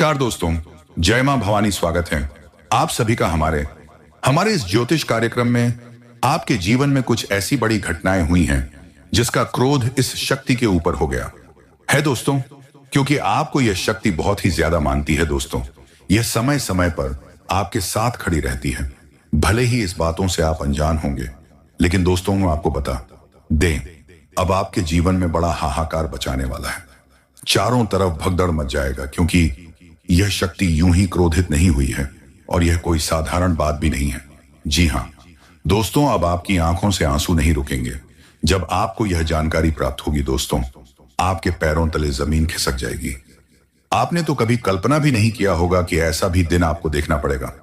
नमस्कार दोस्तों, जय मां भवानी। स्वागत है आप सभी का हमारे इस ज्योतिष कार्यक्रम में। आपके जीवन में कुछ ऐसी बड़ी घटनाएं हुई हैं जिसका क्रोध इस शक्ति के ऊपर हो गया है दोस्तों, क्योंकि आपको यह शक्ति बहुत ही ज्यादा मानती है दोस्तों। यह समय समय पर आपके साथ खड़ी रहती है। भले ही इस बातों से आप अनजान होंगे, लेकिन दोस्तों मैं आपको बता दें, अब आपके जीवन में बड़ा हाहाकार बचाने वाला है। चारों तरफ भगदड़ मच जाएगा, क्योंकि यह शक्ति यूं ही क्रोधित नहीं हुई है और यह कोई साधारण बात भी नहीं है। जी हां दोस्तों, अब आपकी आंखों से आंसू नहीं रुकेंगे। जब आपको यह जानकारी प्राप्त होगी दोस्तों, आपके पैरों तले जमीन खिसक जाएगी। आपने तो कभी कल्पना भी नहीं किया होगा कि ऐसा भी दिन आपको देखना पड़ेगा।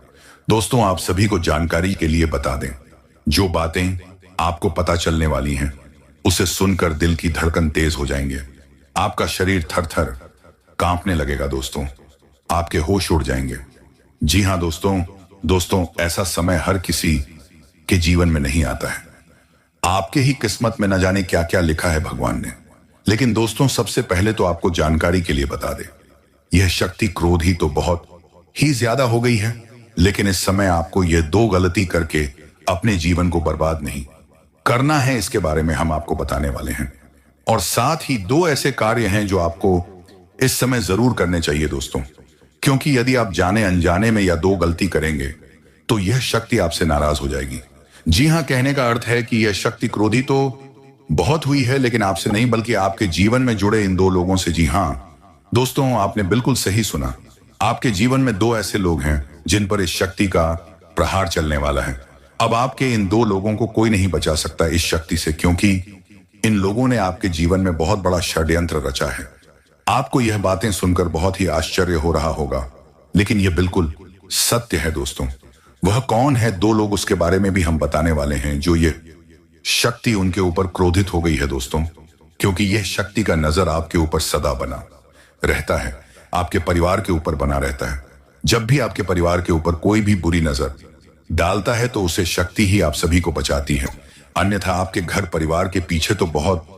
दोस्तों, आप सभी को जानकारी के लिए बता दें, जो बातें आपको पता चलने वाली हैं उसे सुनकर दिल की धड़कन तेज हो जाएंगे। आपका शरीर थर थर कांपने लगेगा दोस्तों, आपके होश उड़ जाएंगे। जी हां दोस्तों, ऐसा समय हर किसी के जीवन में नहीं आता है। आपके ही किस्मत में न जाने क्या क्या लिखा है भगवान ने। लेकिन दोस्तों, सबसे पहले तो आपको जानकारी के लिए बता दे, यह शक्ति क्रोध ही तो बहुत ही ज्यादा हो गई है। लेकिन इस समय आपको यह दो गलती करके अपने जीवन को बर्बाद नहीं करना है, इसके बारे में हम आपको बताने वाले हैं। और साथ ही दो ऐसे कार्य हैं जो आपको इस समय जरूर करने चाहिए दोस्तों, क्योंकि यदि आप जाने अनजाने में या दो गलती करेंगे तो यह शक्ति आपसे नाराज हो जाएगी। जी हां, कहने का अर्थ है कि यह शक्ति क्रोधी तो बहुत हुई है, लेकिन आपसे नहीं बल्कि आपके जीवन में जुड़े इन दो लोगों से। जी हां दोस्तों, आपने बिल्कुल सही सुना। आपके जीवन में दो ऐसे लोग हैं जिन पर इस शक्ति का प्रहार चलने वाला है। अब आपके इन दो लोगों को कोई नहीं बचा सकता इस शक्ति से, क्योंकि इन लोगों ने आपके जीवन में बहुत बड़ा षड्यंत्र रचा है। आपको यह बातें सुनकर बहुत ही आश्चर्य हो रहा होगा, लेकिन यह बिल्कुल सत्य है दोस्तों। वह कौन है दो लोग, उसके बारे में भी हम बताने वाले हैं, जो ये शक्ति उनके ऊपर क्रोधित हो गई है दोस्तों। क्योंकि यह शक्ति का नजर आपके ऊपर सदा बना रहता है, आपके परिवार के ऊपर बना रहता है। जब भी आपके परिवार के ऊपर कोई भी बुरी नजर डालता है तो उसे शक्ति ही आप सभी को बचाती है। अन्यथा आपके घर परिवार के पीछे तो बहुत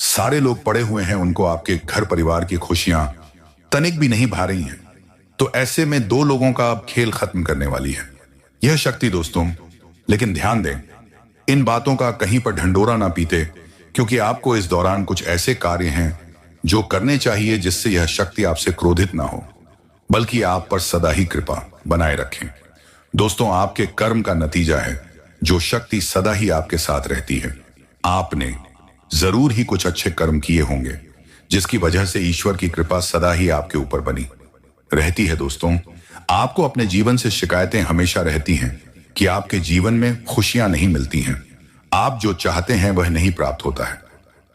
सारे लोग पड़े हुए हैं, उनको आपके घर परिवार की खुशियां तनिक भी नहीं भा रही हैं। तो ऐसे में दो लोगों का अब खेल खत्म करने वाली है यह शक्ति दोस्तों। लेकिन ध्यान दें, इन बातों का कहीं पर ढंडोरा ना पीते, क्योंकि आपको इस दौरान कुछ ऐसे कार्य हैं जो करने चाहिए जिससे यह शक्ति आपसे क्रोधित ना हो, बल्कि आप पर सदा ही कृपा बनाए रखें। दोस्तों, आपके कर्म का नतीजा है जो शक्ति सदा ही आपके साथ रहती है। आपने जरूर ही कुछ अच्छे कर्म किए होंगे, जिसकी वजह से ईश्वर की कृपा सदा ही आपके ऊपर बनी रहती है दोस्तों। आपको अपने जीवन से शिकायतें हमेशा रहती हैं कि आपके जीवन में खुशियां नहीं मिलती हैं, आप जो चाहते हैं वह नहीं प्राप्त होता है।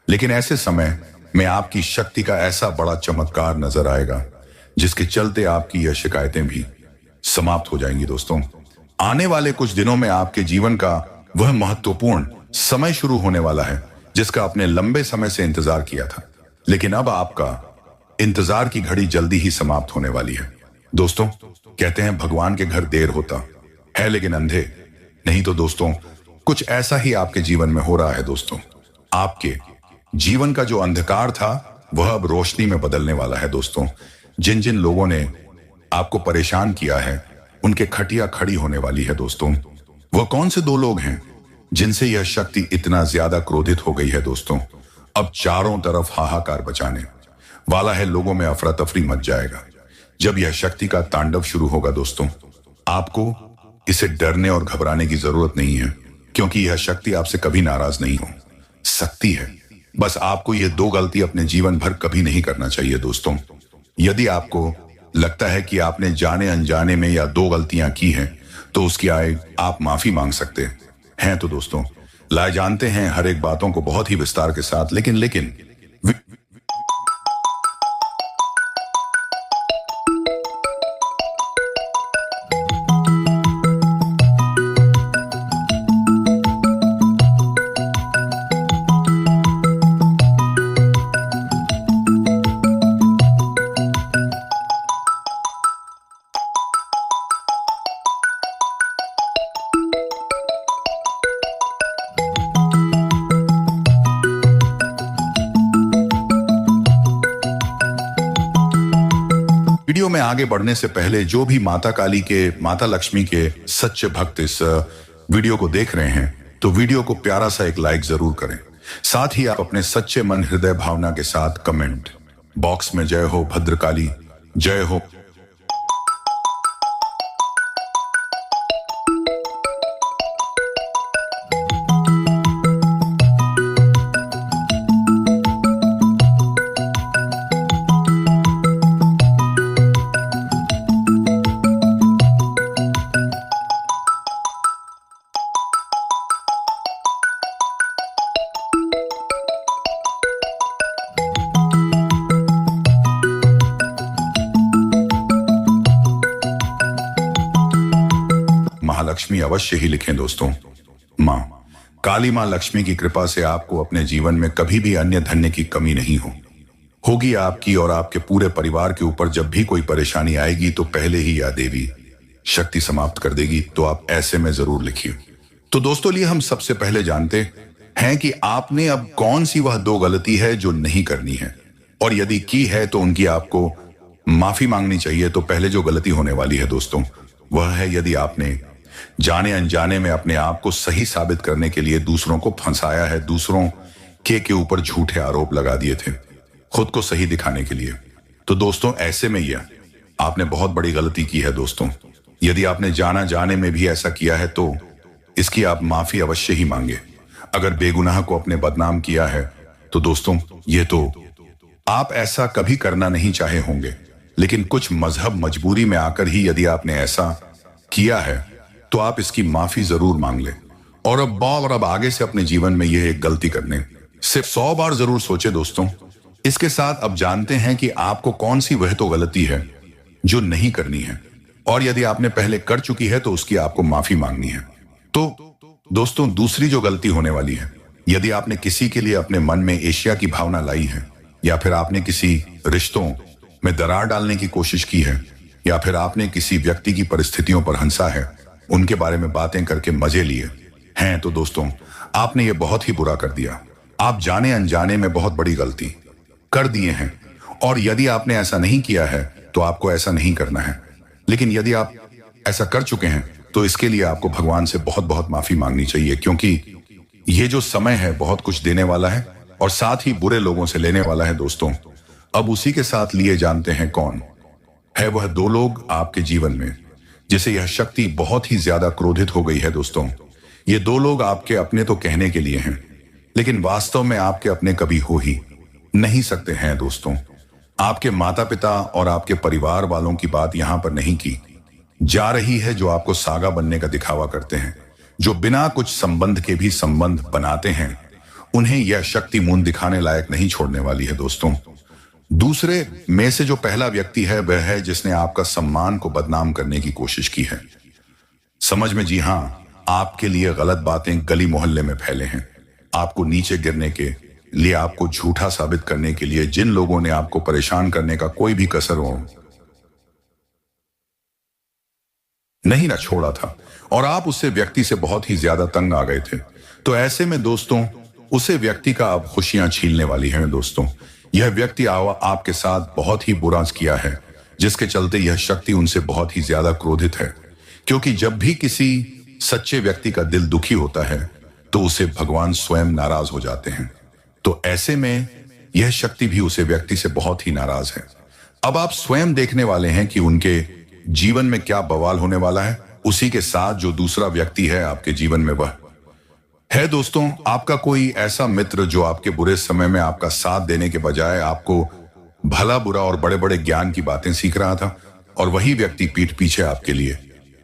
लेकिन ऐसे समय में आपकी शक्ति का ऐसा बड़ा चमत्कार नजर आएगा, जिसके चलते आपकी यह शिकायतें भी समाप्त हो जाएंगी दोस्तों। आने वाले कुछ दिनों में आपके जीवन का वह महत्वपूर्ण समय शुरू होने वाला है जिसका आपने लंबे समय से इंतजार किया था। लेकिन अब आपका इंतजार की घड़ी जल्दी ही समाप्त होने वाली है दोस्तों। कहते हैं भगवान के घर देर होता है लेकिन अंधे नहीं। तो दोस्तों, कुछ ऐसा ही आपके जीवन में हो रहा है दोस्तों। आपके जीवन का जो अंधकार था वह अब रोशनी में बदलने वाला है दोस्तों। जिन जिन लोगों ने आपको परेशान किया है उनके खटिया खड़ी होने वाली है दोस्तों। वह कौन से दो लोग हैं जिनसे यह शक्ति इतना ज्यादा क्रोधित हो गई है दोस्तों? अब चारों तरफ हाहाकार बचाने वाला है, लोगों में अफरा तफरी मच जाएगा जब यह शक्ति का तांडव शुरू होगा दोस्तों। आपको इसे डरने और घबराने की जरूरत नहीं है, क्योंकि यह शक्ति आपसे कभी नाराज नहीं हो सकती है। बस आपको यह दो गलती अपने जीवन भर कभी नहीं करना चाहिए दोस्तों। यदि आपको लगता है कि आपने जाने अनजाने में या दो गलतियां की हैं, तो उसकी आप माफी मांग सकते हैं। तो दोस्तों, लाए जानते हैं हर एक बातों को बहुत ही विस्तार के साथ, लेकिन में आगे बढ़ने से पहले जो भी माता काली के, माता लक्ष्मी के सच्चे भक्त इस वीडियो को देख रहे हैं तो वीडियो को प्यारा सा एक लाइक जरूर करें। साथ ही आप अपने सच्चे मन हृदय भावना के साथ कमेंट बॉक्स में जय हो भद्रकाली, जय हो। महालक्ष्मी अवश्य ही लिखें दोस्तों। मां काली, मां लक्ष्मी की कृपा से आपको अपने जीवन में कभी भी अन्य धन्य की कमी नहीं होगी आपकी और आपके पूरे परिवार के ऊपर जब भी कोई परेशानी आएगी तो पहले ही यह देवी शक्ति समाप्त कर देगी। तो आप ऐसे में जरूर लिखिए। तो दोस्तों लिए हम सबसे पहले जानते हैं कि आपने अब कौन सी वह दो गलती है जो नहीं करनी है, और यदि की है तो उनकी आपको माफी मांगनी चाहिए। तो पहले जो गलती होने वाली है दोस्तों वह है यदि आपने जाने अनजाने में अपने आप को सही साबित करने के लिए दूसरों को फंसाया है, दूसरों के ऊपर झूठे आरोप लगा दिए थे खुद को सही दिखाने के लिए। तो दोस्तों ऐसे में यह आपने बहुत बड़ी गलती की है दोस्तों। यदि आपने जाना जाने में भी ऐसा किया है तो इसकी आप माफी अवश्य ही मांगे। अगर बेगुनाह को अपने बदनाम किया है तो दोस्तों ये तो आप ऐसा कभी करना नहीं चाहे होंगे, लेकिन कुछ मजहब मजबूरी में आकर ही यदि आपने ऐसा किया है तो आप इसकी माफी जरूर मांग ले। और अब आगे से अपने जीवन में यह एक गलती करने सिर्फ 100 बार जरूर सोचे दोस्तों। इसके साथ अब जानते हैं कि आपको कौन सी वह तो गलती है जो नहीं करनी है, और यदि आपने पहले कर चुकी है तो उसकी आपको माफी मांगनी है। तो दोस्तों दूसरी जो गलती होने वाली है, यदि आपने किसी के लिए अपने मन में ईर्ष्या की भावना लाई है, या फिर आपने किसी रिश्तों में दरार डालने की कोशिश की है, या फिर आपने किसी व्यक्ति की परिस्थितियों पर हंसा है, उनके बारे में बातें करके मजे लिए हैं, तो दोस्तों आपने ये बहुत ही बुरा कर दिया। आप जाने अनजाने में बहुत बड़ी गलती कर दिए हैं, और यदि आपने ऐसा नहीं किया है तो आपको ऐसा नहीं करना है। लेकिन यदि आप ऐसा कर चुके हैं तो इसके लिए आपको भगवान से बहुत बहुत माफी मांगनी चाहिए, क्योंकि ये जो समय है बहुत कुछ देने वाला है और साथ ही बुरे लोगों से लेने वाला है दोस्तों। अब उसी के साथ लिए जानते हैं कौन है वह दो लोग आपके जीवन में जिसे यह शक्ति बहुत ही ज्यादा क्रोधित हो गई है दोस्तों। ये दो लोग आपके अपने तो कहने के लिए हैं, लेकिन वास्तव में आपके अपने कभी हो ही नहीं सकते हैं दोस्तों। आपके माता पिता और आपके परिवार वालों की बात यहां पर नहीं की जा रही है, जो आपको सागा बनने का दिखावा करते हैं, जो बिना कुछ संबंध के भी संबंध बनाते हैं, उन्हें यह शक्ति मुंह दिखाने लायक नहीं छोड़ने वाली है दोस्तों। दूसरे में से जो पहला व्यक्ति है वह है जिसने आपका सम्मान को बदनाम करने की कोशिश की है। समझ में, जी हां, आपके लिए गलत बातें गली मोहल्ले में फैले हैं। आपको नीचे गिरने के लिए, आपको झूठा साबित करने के लिए जिन लोगों ने आपको परेशान करने का कोई भी कसर हो नहीं ना छोड़ा था, और आप उससे व्यक्ति से बहुत ही ज्यादा तंग आ गए थे। तो ऐसे में दोस्तों उसे व्यक्ति का अब खुशियां छीनने वाली हैं दोस्तों। यह व्यक्ति आपके साथ बहुत ही बुरा किया है, जिसके चलते यह शक्ति उनसे बहुत ही ज्यादा क्रोधित है, क्योंकि जब भी किसी सच्चे व्यक्ति का दिल दुखी होता है तो उसे भगवान स्वयं नाराज हो जाते हैं। तो ऐसे में यह शक्ति भी उसे व्यक्ति से बहुत ही नाराज है। अब आप स्वयं देखने वाले हैं कि उनके जीवन में क्या बवाल होने वाला है। उसी के साथ जो दूसरा व्यक्ति है आपके जीवन में वह है दोस्तों आपका कोई ऐसा मित्र जो आपके बुरे समय में आपका साथ देने के बजाय आपको भला बुरा और बड़े बड़े ज्ञान की बातें सीख रहा था, और वही व्यक्ति पीठ पीछे आपके लिए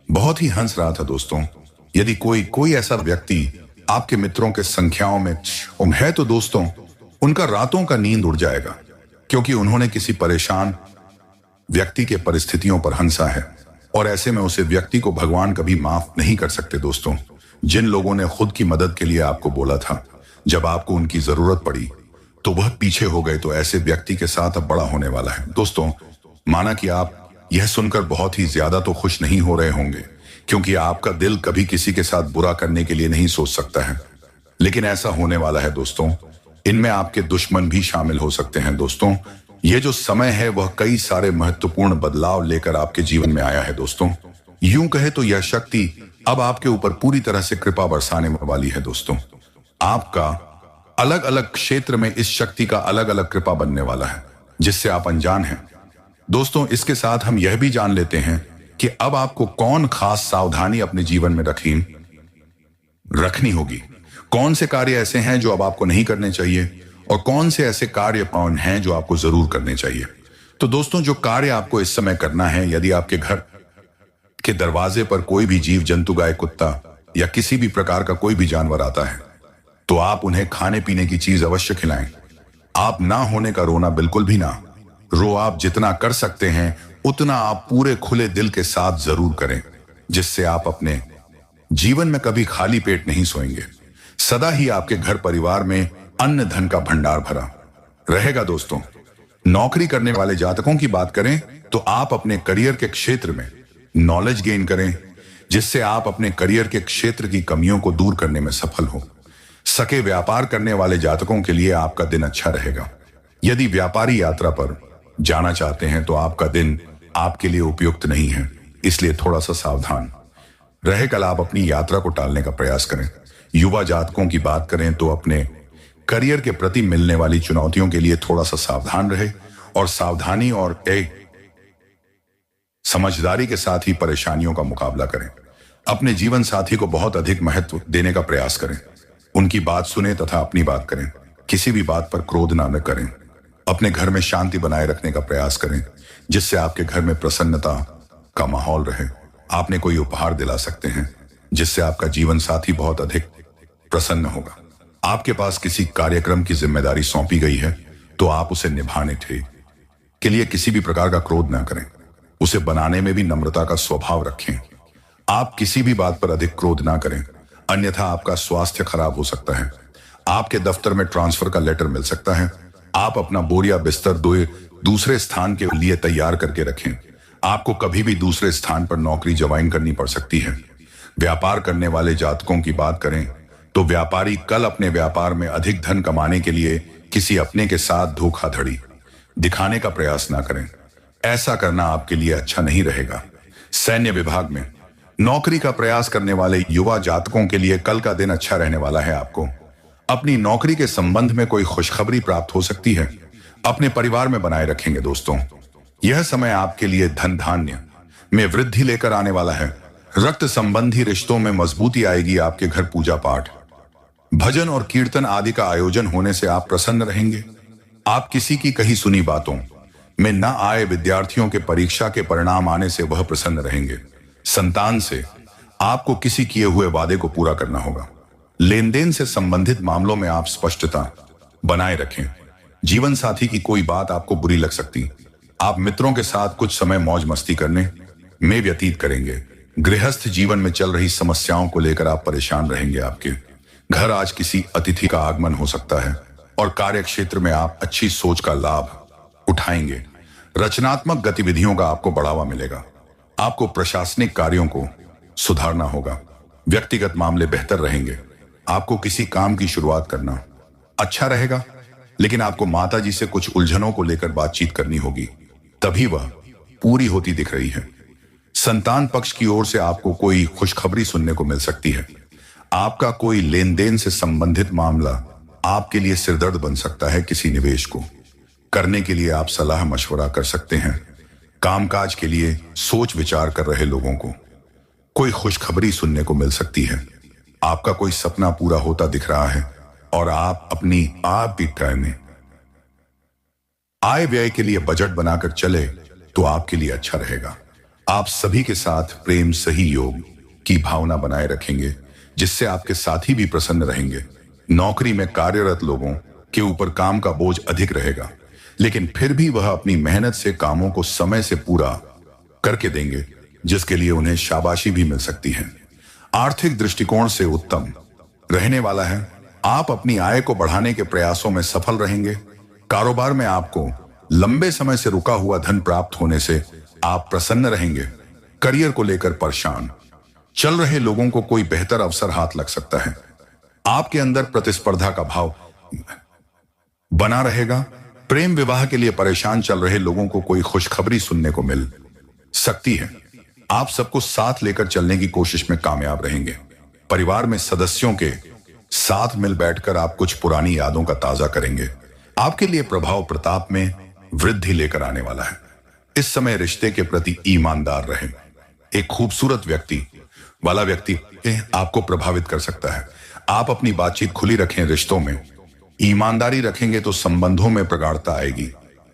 बहुत ही हंस रहा था दोस्तों। यदि कोई ऐसा व्यक्ति आपके मित्रों के संख्याओं में है तो दोस्तों उनका रातों का नींद उड़ जाएगा, क्योंकि उन्होंने किसी परेशान व्यक्ति के परिस्थितियों पर हंसा है, और ऐसे में उसे व्यक्ति को भगवान कभी माफ नहीं कर सकते दोस्तों। जिन लोगों ने खुद की मदद के लिए आपको बोला था, जब आपको उनकी जरूरत पड़ी तो वह पीछे हो गए, तो ऐसे व्यक्ति के साथ अब बड़ा होने वाला है दोस्तों। माना कि आप यह सुनकर बहुत ही ज्यादा तो खुश नहीं हो रहे होंगे, क्योंकि आपका दिल कभी किसी के साथ बुरा करने के लिए नहीं सोच सकता है, लेकिन ऐसा होने वाला है दोस्तों। इनमें आपके दुश्मन भी शामिल हो सकते हैं दोस्तों। ये जो समय है वह कई सारे महत्वपूर्ण बदलाव लेकर आपके जीवन में आया है दोस्तों। यूं कहे तो यह शक्ति अब आपके ऊपर पूरी तरह से कृपा बरसाने वाली है दोस्तों। आपका अलग अलग क्षेत्र में इस शक्ति का अलग अलग कृपा बनने वाला है जिससे आप अनजान हैं दोस्तों। इसके साथ हम यह भी जान लेते हैं कि अब आपको कौन खास सावधानी अपने जीवन में रखनी होगी। कौन से कार्य ऐसे हैं जो अब आपको नहीं करने चाहिए और कौन से ऐसे कार्य कौन हैं जो आपको जरूर करने चाहिए। तो दोस्तों, जो कार्य आपको इस समय करना है, यदि आपके घर के दरवाजे पर कोई भी जीव जंतु, गाय, कुत्ता या किसी भी प्रकार का कोई भी जानवर आता है तो आप उन्हें खाने पीने की चीज अवश्य खिलाएं। आप ना होने का रोना बिल्कुल भी ना रो। आप जितना कर सकते हैं उतना आप पूरे खुले दिल के साथ जरूर करें, जिससे आप अपने जीवन में कभी खाली पेट नहीं सोएंगे। सदा ही आपके घर परिवार में अन्न धन का भंडार भरा रहेगा दोस्तों। नौकरी करने वाले जातकों की बात करें तो आप अपने करियर के क्षेत्र में नॉलेज गेन करें, जिससे आप अपने करियर के क्षेत्र की कमियों को दूर करने में सफल हो सके। व्यापार करने वाले जातकों के लिए आपका दिन अच्छा रहेगा। यदि व्यापारी यात्रा पर जाना चाहते हैं तो आपका दिन आपके लिए उपयुक्त नहीं है, इसलिए थोड़ा सा सावधान रहे। कल आप अपनी यात्रा को टालने का प्रयास करें। युवा जातकों की बात करें तो अपने करियर के प्रति मिलने वाली चुनौतियों के लिए थोड़ा सा सावधान रहे और सावधानी और एक समझदारी के साथ ही परेशानियों का मुकाबला करें। अपने जीवन साथी को बहुत अधिक महत्व देने का प्रयास करें। उनकी बात सुने तथा अपनी बात करें। किसी भी बात पर क्रोध न करें। अपने घर में शांति बनाए रखने का प्रयास करें, जिससे आपके घर में प्रसन्नता का माहौल रहे। आपने कोई उपहार दिला सकते हैं जिससे आपका जीवन साथी बहुत अधिक प्रसन्न होगा। आपके पास किसी कार्यक्रम की जिम्मेदारी सौंपी गई है तो आप उसे निभाने के लिए किसी भी प्रकार का क्रोध ना करें। उसे बनाने में भी नम्रता का स्वभाव रखें। आप किसी भी बात पर अधिक क्रोध ना करें, अन्यथा आपका स्वास्थ्य खराब हो सकता है। आपके दफ्तर में ट्रांसफर का लेटर मिल सकता है। आप अपना बोरिया बिस्तर दूसरे स्थान के लिए तैयार करके रखें। आपको कभी भी दूसरे स्थान पर नौकरी ज्वाइन करनी पड़ सकती है। व्यापार करने वाले जातकों की बात करें तो व्यापारी कल अपने व्यापार में अधिक धन कमाने के लिए किसी अपने के साथ धोखाधड़ी दिखाने का प्रयास ना करें। ऐसा करना आपके लिए अच्छा नहीं रहेगा। सैन्य विभाग में नौकरी का प्रयास करने वाले युवा जातकों के लिए कल का दिन अच्छा रहने वाला है। आपको अपनी नौकरी के संबंध में कोई खुशखबरी प्राप्त हो सकती है। अपने परिवार में बनाए रखेंगे दोस्तों। यह समय आपके लिए धन धान्य में वृद्धि लेकर आने वाला है। रक्त संबंधी रिश्तों में मजबूती आएगी। आपके घर पूजा पाठ, भजन और कीर्तन आदि का आयोजन होने से आप प्रसन्न रहेंगे। आप किसी की कही सुनी बातों में न आए विद्यार्थियों के परीक्षा के परिणाम आने से वह प्रसन्न रहेंगे। संतान से आपको किसी किए हुए वादे को पूरा करना होगा। लेन देन से संबंधित मामलों में आप स्पष्टता बनाए रखें। जीवन साथी की कोई बात आपको बुरी लग सकती। आप मित्रों के साथ कुछ समय मौज मस्ती करने में व्यतीत करेंगे। गृहस्थ जीवन में चल रही समस्याओं को लेकर आप परेशान रहेंगे। आपके घर आज किसी अतिथि का आगमन हो सकता है और कार्य क्षेत्र में आप अच्छी सोच का लाभ उठाएंगे। रचनात्मक गतिविधियों का आपको बढ़ावा मिलेगा। आपको प्रशासनिक कार्यों को सुधारना होगा। व्यक्तिगत मामले बेहतर रहेंगे। आपको किसी काम की शुरुआत करना अच्छा रहेगा, लेकिन आपको माताजी से कुछ उलझनों को लेकर बातचीत करनी होगी, तभी वह पूरी होती दिख रही है। संतान पक्ष की ओर से आपको कोई खुशखबरी सुनने को मिल सकती है। आपका कोई लेन देन से संबंधित मामला आपके लिए सिरदर्द बन सकता है। किसी निवेश को करने के लिए आप सलाह मशवरा कर सकते हैं। कामकाज के लिए सोच विचार कर रहे लोगों को कोई खुशखबरी सुनने को मिल सकती है। आपका कोई सपना पूरा होता दिख रहा है और आप अपनी आय में आय व्यय के लिए बजट बनाकर चले तो आपके लिए अच्छा रहेगा। आप सभी के साथ प्रेम सहयोग की भावना बनाए रखेंगे, जिससे आपके साथी भी प्रसन्न रहेंगे। नौकरी में कार्यरत लोगों के ऊपर काम का बोझ अधिक रहेगा, लेकिन फिर भी वह अपनी मेहनत से कामों को समय से पूरा करके देंगे, जिसके लिए उन्हें शाबाशी भी मिल सकती है। आर्थिक दृष्टिकोण से उत्तम रहने वाला है। आप अपनी आय को बढ़ाने के प्रयासों में सफल रहेंगे। कारोबार में आपको लंबे समय से रुका हुआ धन प्राप्त होने से आप प्रसन्न रहेंगे। करियर को लेकर परेशान चल रहे लोगों को कोई बेहतर अवसर हाथ लग सकता है। आपके अंदर प्रतिस्पर्धा का भाव बना रहेगा। प्रेम विवाह के लिए परेशान चल रहे लोगों को कोई खुशखबरी सुनने को मिल सकती है। आप सबको साथ लेकर चलने की कोशिश में कामयाब रहेंगे। परिवार में सदस्यों के साथ मिल बैठकर आप कुछ पुरानी यादों का ताजा करेंगे। आपके लिए प्रभाव प्रताप में वृद्धि लेकर आने वाला है। इस समय रिश्ते के प्रति ईमानदार रहें। एक खूबसूरत व्यक्ति वाला व्यक्ति आपको प्रभावित कर सकता है। आप अपनी बातचीत खुली रखें। रिश्तों में ईमानदारी रखेंगे तो संबंधों में प्रगाढ़ता आएगी।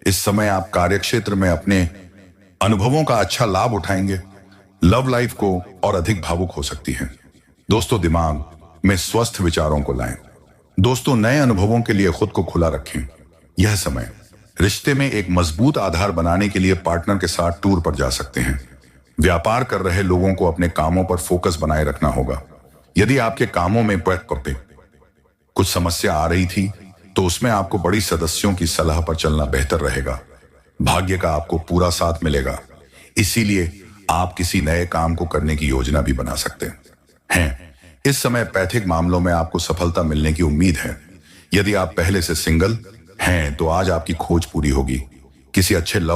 इस समय आप कार्यक्षेत्र में अपने अनुभवों का अच्छा लाभ उठाएंगे। लव लाइफ को और अधिक भावुक हो सकती है। दोस्तों, दिमाग में स्वस्थ विचारों को लाएं। दोस्तों, नए अनुभवों के लिए खुद को खुला रखें। यह समय रिश्ते में एक मजबूत आधार बनाने के लिए पार्टनर के साथ टूर पर जा सकते हैं। व्यापार कर रहे लोगों को अपने कामों पर फोकस बनाए रखना होगा। यदि आपके कामों में कुछ समस्या आ रही थी तो उसमें आपको बड़ी सदस्यों की सलाह पर चलना बेहतर रहेगा। भाग्य का आपको पूरा साथ मिलेगा, इसीलिए आप किसी नए काम को करने की योजना भी बना सकते हैं। इस समय पैथिक मामलों में आपको सफलता मिलने की उम्मीद है। यदि आप पहले से सिंगल हैं तो आज आपकी खोज पूरी होगी। किसी अच्छे लव